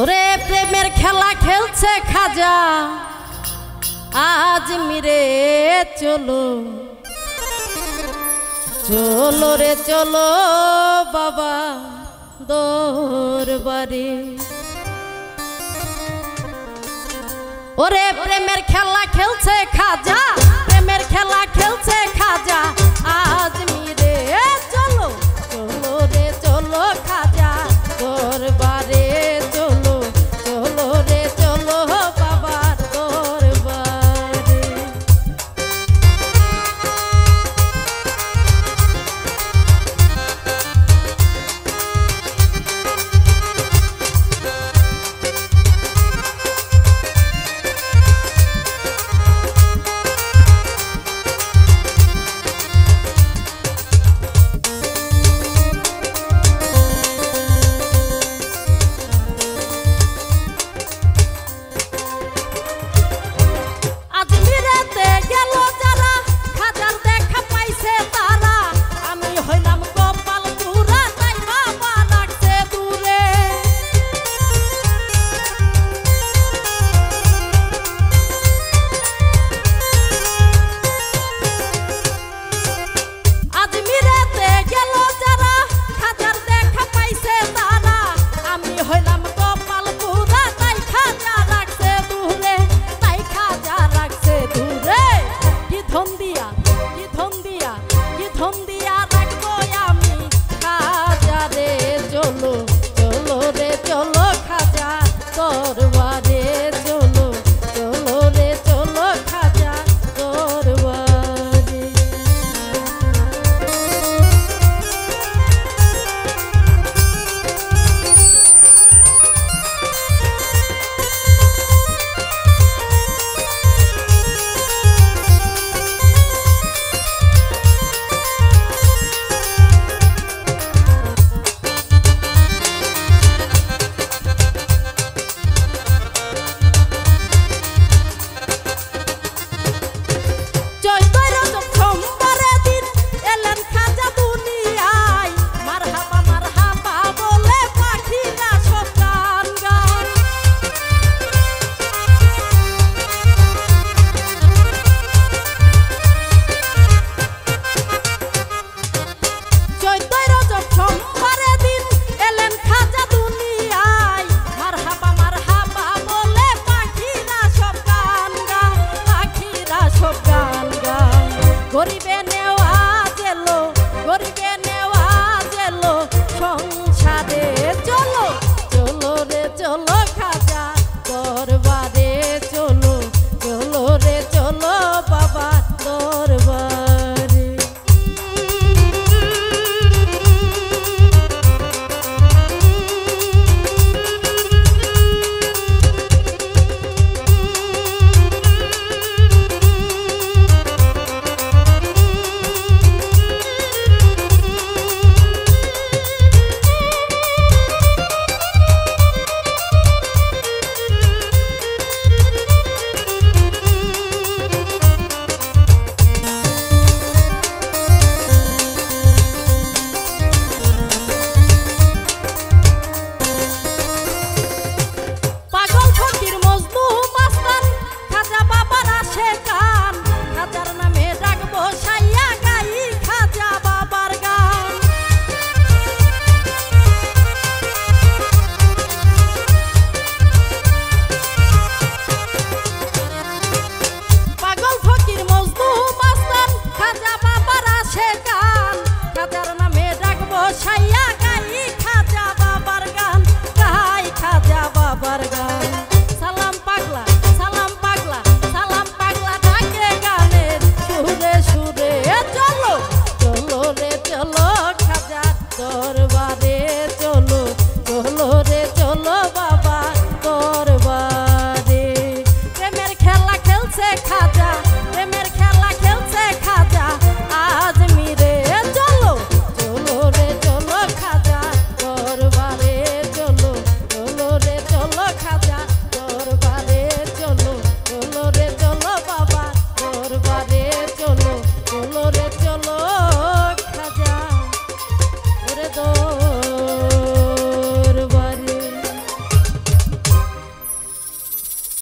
ওরে প্রেমের খেলা খেলছে খাজা আজ মিরে চলো চলো রে চলো বাবা দরবারে। ওরে প্রেমের খেলা খেলছে খাজা প্রেমের খেলা খেলছে খাজা আজ মিরে চলো চলো রে চলো খাজা দরবারে চলো চলো রে চলো বাবার দরবারে। গরিবে নেওয়াজ এলো গরিবে নেওয়াজ এলো সংসারে চলো চলো রে চলো খাজা দরবারে চলো চলো রে চলো বাবা দরবারে। পাগল ফকির মজনু মাস্তান খাজা বাবার আসে